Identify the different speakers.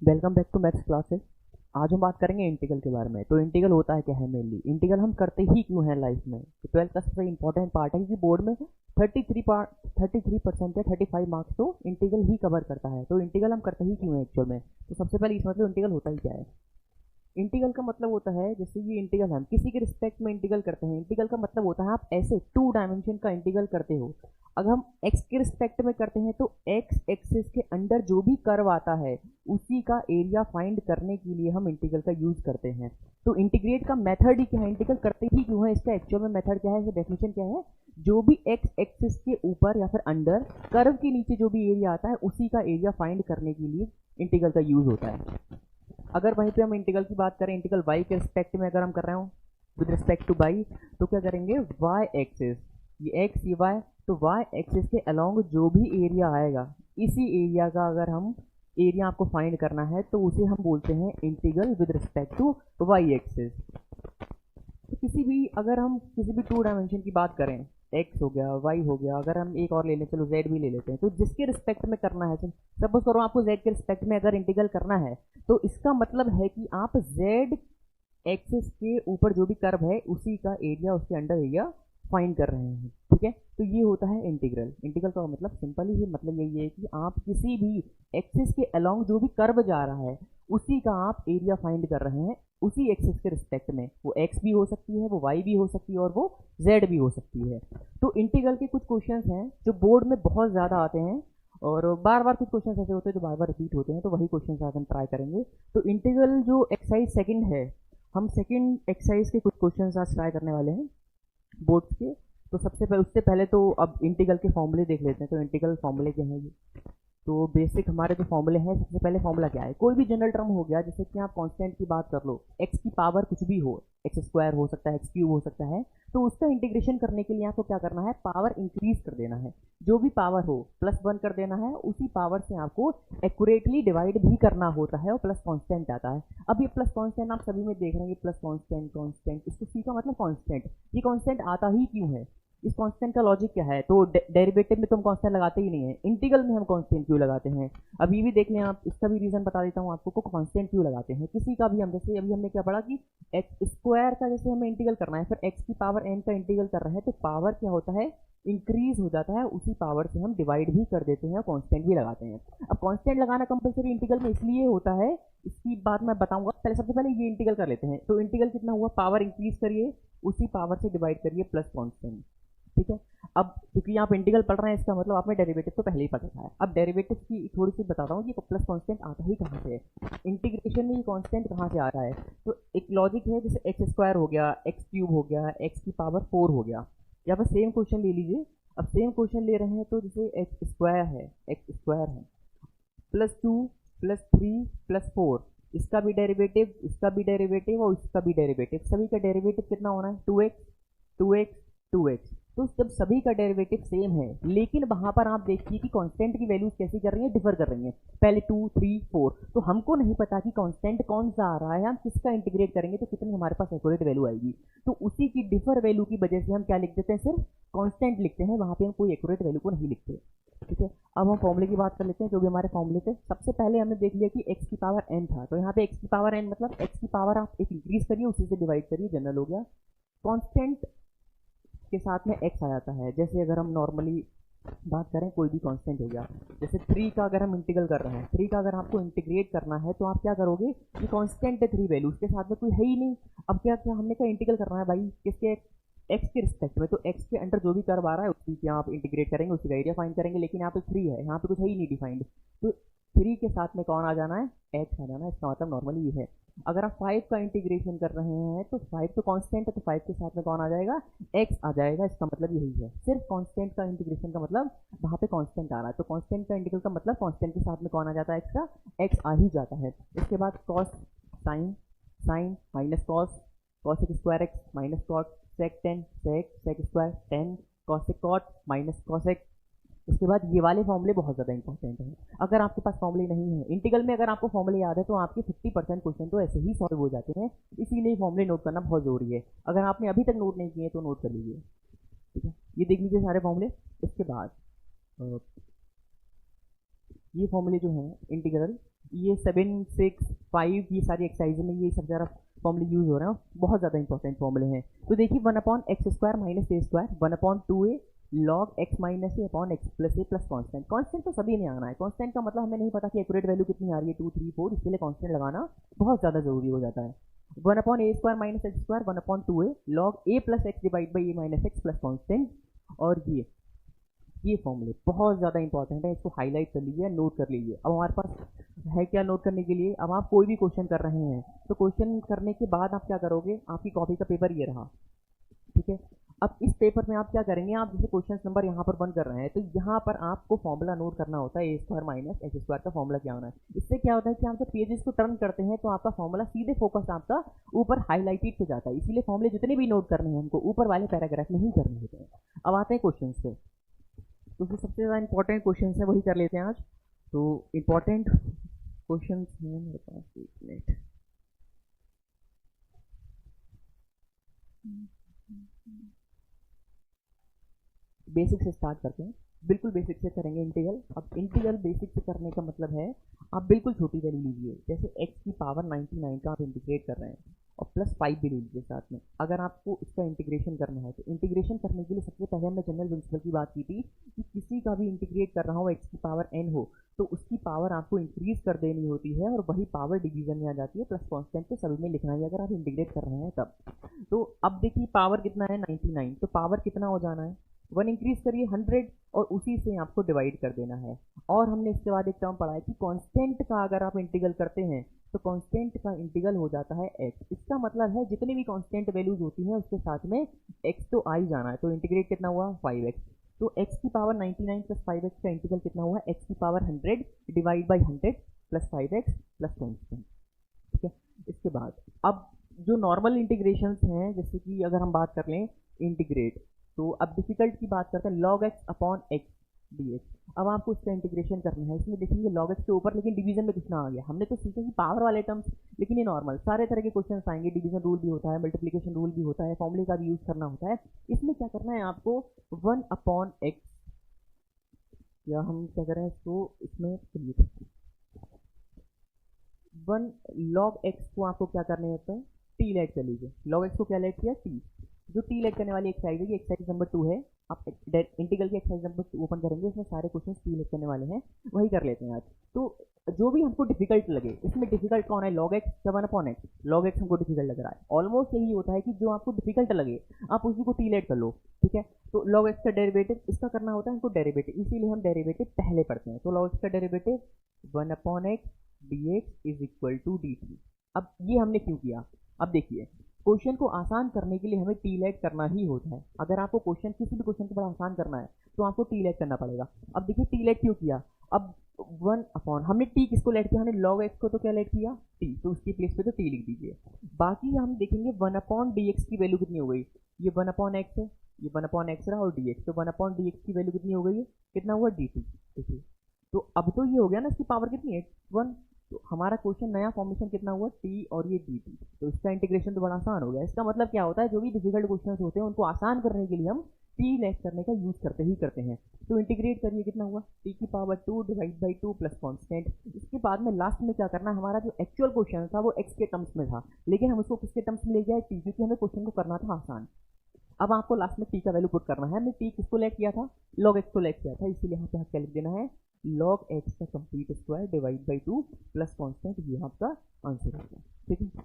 Speaker 1: Welcome back to maths classes. आज हम बात करेंगे इंटीग्रल के बारे में। तो इंटीग्रल होता है क्या है मेनली, इंटीग्रल हम करते ही क्यों हैं लाइफ में। तो 12th का सबसे इंपॉर्टेंट पार्ट है, क्योंकि बोर्ड में 33% या 35 मार्क्स तो इंटीग्रल ही कवर करता है। तो इंटीग्रल हम करते ही क्यों हैं एक्चुअल में। तो सबसे पहले इस मतलब इंटीग्रल होता ही क्या है। इंटीग्रल का मतलब होता है, जैसे ये इंटीग्रल हम किसी के रिस्पेक्ट में इंटीग्रल करते हैं। इंटीग्रल का मतलब होता है आप ऐसे 2 डायमेंशन का इंटीग्रल करते हो। अगर हम x के रिस्पेक्ट में करते हैं तो x एक्सिस के अंडर जो भी कर्व आता है उसी का एरिया फाइंड करने के लिए हम इंटीग्रल का यूज करते हैं। तो इंटीग्रेट का मेथड ही क्या है, इंटीग्रल करते ही क्यों है, इसका एक्चुअल में मेथड क्या है, इसका डेफिनेशन क्या है। जो भी x एक्सिस के ऊपर या फिर अंडर कर्व के नीचे जो भी एरिया आता है उसी का एरिया फाइंड करने के लिए इंटीग्रल का यूज होता है। अगर वहीं पे हम इंटीग्रल की बात करें, इंटीग्रल y के रिस्पेक्ट में अगर हम कर रहे हो विद रिस्पेक्ट टू y, तो क्या करेंगे, y एक्सिस, ये x ये y, तो y एक्सिस के अलोंग जो भी एरिया आएगा इसी एरिया का अगर हम एरिया आपको फाइंड करना है तो उसे हम बोलते हैं integral with respect to y axis. तो किसी भी अगर हम किसी भी 2 डायमेंशन की बात करें, x हो गया y हो गया, अगर हम एक और ले लें, चलो z भी ले लेते हैं, तो जिसके रिस्पेक्ट में करना है, सपोज करो आपको z के रिस्पेक्ट में अगर इंटीग्रल करना है तो इसका मतलब है कि आप z एक्सिस के ऊपर जो भी कर्व है उसी का एरिया, उसके अंडर एरिया फाइंड कर रहे हैं। ठीक है, तो ये होता है इंटीग्रल। इंटीग्रल का मतलब सिंपली ही मतलब यही है कि आप किसी भी एक्सिस के अलोंग जो भी कर्व जा रहा है उसी का आप एरिया फाइंड कर रहे हैं उसी एक्सिस के रिस्पेक्ट में। वो x भी हो सकती है, वो y भी हो सकती है और वो z भी हो सकती है। तो इंटीग्रल के कुछ क्वेश्चंस हैं जो बोर्ड में बहुत ज़्यादा आते हैं और बार बार कुछ क्वेश्चंस ऐसे होते हैं जो बार बार रिपीट होते हैं, तो वही क्वेश्चंस आज हम ट्राई करेंगे। तो इंटीग्रल जो एक्सरसाइज सेकंड है, हम सेकंड एक्सरसाइज के कुछ क्वेश्चंस आज ट्राई करने वाले हैं बोर्ड्स के। तो सबसे पहले, उससे पहले तो अब इंटीग्रल के फॉर्मूले देख लेते हैं। तो इंटीग्रल फॉर्मूले क्या है ये, तो बेसिक हमारे जो फॉर्मूले हैं, सबसे पहले फॉर्मूला क्या है, कोई भी जनरल टर्म हो गया, जैसे कि आप कांस्टेंट की बात कर लो, x की पावर कुछ भी हो, एक्स स्क्वायर हो सकता है, एक्स क्यूब हो सकता है, तो उसका इंटीग्रेशन करने के लिए आपको क्या करना है, पावर इंक्रीज कर देना है। जो भी पावर हो +1 कर देना है, उसी पावर से आपको एक्यूरेटली डिवाइड भी करना होता है और प्लस कॉन्स्टेंट आता है। अब ये प्लस कॉन्स्टेंट आप सभी में देख रहे हैं, प्लस कॉन्स्टेंट कॉन्स्टेंट, इसको सी का मतलब कॉन्स्टेंट। ये कॉन्स्टेंट आता ही क्यों है, इस कांस्टेंट का लॉजिक क्या है। तो डेरिवेटिव में तो हम कांस्टेंट लगाते ही नहीं है, इंटीग्रल में हम कांस्टेंट क्यों लगाते हैं, अब ये भी देख लें आप, इसका भी रीजन बता देता हूँ आपको। कांस्टेंट क्यों लगाते हैं किसी का भी, हम जैसे अभी हमने क्या पढ़ा कि एक्स स्क्वायर का जैसे हमें इंटीग्रल करना है, फिर एक्स की पावर एन का इंटीग्रल कर रहे हैं, तो पावर क्या होता है, इंक्रीज हो जाता है, उसी पावर से हम डिवाइड भी कर देते हैं और कांस्टेंट भी लगाते हैं। अब कांस्टेंट लगाना कंपलसरी इंटीग्रल में इसलिए होता है, इसकी बात मैं बताऊंगा, पहले सबसे पहले ये इंटीग्रल कर लेते हैं। तो इंटीग्रल कितना हुआ, पावर इंक्रीज करिए, उसी पावर से डिवाइड करिए प्लस कॉन्स्टेंट। ठीक है, अब क्योंकि आप इंटीग्रल पढ़ रहे हैं इसका मतलब आपने डेरिवेटिव तो पहले ही पढ़ रखा है। अब डेरिवेटिव की थोड़ी सी बताता हूँ, ये प्लस कांस्टेंट आता ही कहाँ से है, इंटीग्रेशन में ये कांस्टेंट कहाँ से आ रहा है। तो एक लॉजिक है, जैसे एक्स स्क्वायर हो गया, एक्स क्यूब हो गया, एक्स की पावर 4 हो गया। यहाँ पर सेम क्वेश्चन ले लीजिए, अब सेम क्वेश्चन ले रहे हैं, तो जैसे एक्स स्क्वायर है, एक्स स्क्वायर है, +2 +3 +4, इसका भी डेरिवेटिव, इसका भी डेरिवेटिव और इसका भी डेरिवेटिव, सभी का डेरिवेटिव कितना होना है, 2x 2x 2x। तो जब सभी का डेरिवेटिव सेम है, लेकिन वहां पर आप देखिए कि कांस्टेंट की वैल्यूज कैसी कर रही है, डिफर कर रही हैं, पहले 2 3 4, तो हमको नहीं पता कि कांस्टेंट कौन सा आ रहा है, हम किसका इंटीग्रेट करेंगे तो कितनी हमारे पास एक्यूरेट वैल्यू आएगी। तो उसी की डिफर वैल्यू की वजह से हम क्या लिख देते हैं, सिर्फ कांस्टेंट लिखते हैं, वहां पे हम कोई एक्यूरेट वैल्यू को नहीं लिखते। ठीक है, अब हम फॉर्मूले की बात कर लेते हैं, जो भी हमारे फॉर्मूले थे। सबसे पहले हमने देख लिया कि x की पावर n था, तो यहाँ पे x की पावर n मतलब x की पावर आप एक इंक्रीज करिए, उसी से डिवाइड करिए, जनरल हो गया। कांस्टेंट के साथ में x आ जाता है, जैसे अगर हम नॉर्मली बात करें, कोई भी कांस्टेंट हो गया, जैसे 3 का अगर हम इंटीग्रल कर रहे हैं, 3 का अगर आपको इंटीग्रेट करना है तो आप क्या करोगे, कि कांस्टेंट है 3 वैल्यू, उसके साथ में कोई है ही नहीं। अब क्या क्या हमने क्या इंटीग्रल करना है भाई, किसके, एक्स के रिस्पेक्ट में, तो एक्स के अंडर जो भी कर्व आ रहा है उसी के आप इंटीग्रेट करेंगे, उसी का एरिया फाइंड करेंगे, लेकिन यहाँ पे 3 है, यहाँ पे कुछ है ही नहीं डिफाइंड, तो 3 के साथ में कौन आ जाना है, एक्स आ जाना है, इसका मतलब नॉर्मली ये है। अगर आप 5 का इंटीग्रेशन कर रहे हैं तो 5 तो कांस्टेंट है, तो 5 के साथ में कौन आ जाएगा, एक्स आ जाएगा, इसका मतलब यही है। सिर्फ कांस्टेंट का इंटीग्रेशन का मतलब वहाँ पे कांस्टेंट आ रहा है, तो कांस्टेंट का इंटीग्रल का मतलब कांस्टेंट के साथ में कौन आ जाता है, एक्स का, एक्स आ ही जाता है। इसके बाद cos sine, sine minus cos, cos square x minus cot sec 10 sec square 10 cosec cot minus cosec. इसके बाद ये वाले फॉर्मूले बहुत ज़्यादा इंपॉर्टेंट हैं। अगर आपके पास फॉर्मूले नहीं है इंटीग्रल में, अगर आपको फॉर्मूले याद है तो आपके 50% क्वेश्चन तो ऐसे ही सॉल्व हो जाते हैं, इसीलिए फॉर्मूले नोट करना बहुत जरूरी है। अगर आपने अभी तक नोट नहीं किए तो नोट कर लीजिए। ठीक है, ये देख लीजिए सारे फॉर्मूले। इसके बाद ये फॉर्मूले जो हैं इंटीग्रल ये 7, 6, 5 ये सारी एक्सरसाइज में ये सब ज़्यादा फॉर्मूले यूज हो रहे हैं, बहुत ज़्यादा इंपॉर्टेंट फॉर्मूले हैं। तो देखिए 1/x² minus a square 1/2a log x minus A upon x plus A plus constant. Constant तो सभी में आना है, कॉन्स्टेंट का मतलब हमें नहीं पता कि एक्यूरेट वैल्यू कितनी आ रही है 2, 3, 4, इसके लिए कॉन्स्टेंट लगाना बहुत ज़्यादा जरूरी हो जाता है। 1/a² minus x square 1/2a log a plus x divide by A minus x plus constant. और ये फॉर्मूले बहुत ज़्यादा इंपॉर्टेंट है, इसको हाईलाइट कर लीजिए, नोट कर लीजिए। अब हमारे पास है क्या नोट करने के लिए? अब आप कोई भी क्वेश्चन कर रहे हैं तो क्वेश्चन करने के बाद आप क्या करोगे, आपकी कॉपी का पेपर ये रहा, ठीक है। अब इस पेपर में आप क्या करेंगे, आप जैसे क्वेश्चन नंबर यहाँ पर बंद कर रहे हैं तो यहाँ पर आपको फॉर्मूला नोट करना होता है a² माइनस एक्स स्क्वायर का फॉर्मूला क्या होना है। इससे क्या होता है कि आप जब पेजेस को टर्न करते हैं तो आपका फॉर्मूला सीधे फोकस आपका ऊपर हाईलाइटेड पे जाता है, इसीलिए फॉर्मूले जितने भी नोट करने हैं हमको ऊपर वाले पैराग्राफ में ही करने होते हैं। अब आते हैं क्वेश्चन पे, तो जो सबसे ज़्यादा इंपॉर्टेंट क्वेश्चन है वही कर लेते हैं आज। तो इंपॉर्टेंट क्वेश्चन हैं मेरे पास, एक मिनट। बेसिक से स्टार्ट करते हैं, बिल्कुल बेसिक से करेंगे इंटीग्रल। अब इंटीग्रल बेसिक से करने का मतलब है आप बिल्कुल छोटी वैल्यू लीजिए, जैसे x की पावर 99 का आप इंटीग्रेट कर रहे हैं और प्लस 5 भी ले लीजिए साथ में। अगर आपको इसका इंटीग्रेशन करना है तो इंटीग्रेशन करने के लिए सबसे पहले हमने जनरल प्रिंसिपल की बात की थी कि किसी का भी इंटीग्रेट कर रहा हो x की पावर n हो तो उसकी पावर आपको इंक्रीज कर देनी होती है और वही पावर डिवीजन में आ जाती है, प्लस कॉन्स्टेंट पे सभी में लिखना है अगर आप इंटीग्रेट कर रहे हैं तब। तो अब देखिए पावर कितना है 99, तो पावर कितना हो जाना है 1 इंक्रीज करिए 100 और उसी से आपको डिवाइड कर देना है। और हमने इसके बाद एक टर्म पढ़ा है कि कांस्टेंट का अगर आप इंटीग्रल करते हैं तो कांस्टेंट का इंटीग्रल हो जाता है x। इसका मतलब है जितनी भी कांस्टेंट वैल्यूज होती हैं उसके साथ में x तो आ ही जाना है। तो इंटीग्रेट कितना हुआ 5x, तो x की पावर 99 प्लस 5x का इंटीग्रल कितना हुआ x की power 100 divide by 100 plus 5x plus constant, ठीक है। इसके बाद अब जो नॉर्मल इंटीग्रेशंस हैं, जैसे कि अगर हम बात कर लें इंटीग्रेट, तो अब डिफिकल्ट की बात करते हैं log x upon x dx। अब आपको इसका इंटीग्रेशन करना है, इसमें देखेंगे log x के ऊपर लेकिन डिवीजन में कितना आ गया। हमने तो सीखा कि पावर वाले टर्म्स, लेकिन ये नॉर्मल सारे तरह के क्वेश्चन आएंगे, डिवीजन रूल भी होता है, मल्टीप्लिकेशन रूल भी होता है, फॉर्मूले का भी यूज करना होता है। इसमें क्या करना है आपको 1 अपॉन एक्स, या हम क्या करें इसको, इसमें 1 log x को आपको क्या करने होता है t लेट कर लीजिए। log x को क्या लेट किया t, जो t लेट करने वाली एक्सरसाइज है, एक्सरसाइज नंबर 2 है। आप इंटीग्रल की एक्सरसाइज नंबर 2 ओपन करेंगे, उसमें सारे क्वेश्चन t लेट करने वाले हैं, वही कर लेते हैं आज। तो जो भी हमको डिफिकल्ट लगे, इसमें डिफिकल्ट कौन है log x 7 upon x, log x हमको डिफिकल्ट लग रहा है। ऑलमोस्ट यही होता है कि जो आपको डिफिकल्ट लगे आप उसी को t लेट कर लो, ठीक है। तो log x का डेरिवेटिव इसका करना होता है हमको डेरिवेटिव, इसीलिए हम डेरिवेटिव पहले पढ़ते हैं। तो log x का derivative 1 upon x dx is equal to dt। अब ये हमने क्यों किया, अब देखिए क्वेश्चन को आसान करने के लिए हमें टी लेट करना ही होता है। अगर आपको क्वेश्चन किसी भी क्वेश्चन को बड़ा आसान करना है तो आपको टी लेट करना पड़ेगा। अब देखिए टी लेट क्यों किया, अब 1 अपॉन, हमने टी किसको लेट किया, हमने log x को तो क्या लेट किया टी, तो उसकी प्लेस पे तो टी लिख दीजिए। बाकी हम देखेंगे 1 अपॉन dx की वैल्यू कितनी हो गई, ये 1 अपॉन एक्स है, ये 1 अपॉन एक्स रहा और dx, तो 1 अपॉन dx की वैल्यू कितनी हो गई है, कितना हुआ dt, देखिए। तो अब तो ये हो गया ना, इसकी पावर कितनी है 1, तो हमारा क्वेश्चन नया फॉर्मेशन कितना हुआ t और ये dt, तो इसका इंटीग्रेशन तो बड़ा आसान हो गया। इसका मतलब क्या होता है, जो भी डिफिकल्ट क्वेश्चन होते हैं उनको आसान करने के लिए हम t लेस करने का यूज करते हैं। तो इंटीग्रेट करिए कितना हुआ t की power 2 divide by 2 plus constant. इसके बाद में लास्ट में क्या करना, हमारा जो एक्चुअल क्वेश्चन था वो x के टर्म्स में था, लेकिन हम उसको किसके टर्म्स में ले गए t, क्योंकि हमें क्वेश्चन को करना था आसान। अब आपको लास्ट में t का वैल्यू पुट करना है। हमने t किसको लेट किया था, log x को लेट किया था, इसीलिए यहाँ पे क्या लिख देना है log x का complete square divide by 2 plus constant, ये आपका आंसर होगा, ठीक है।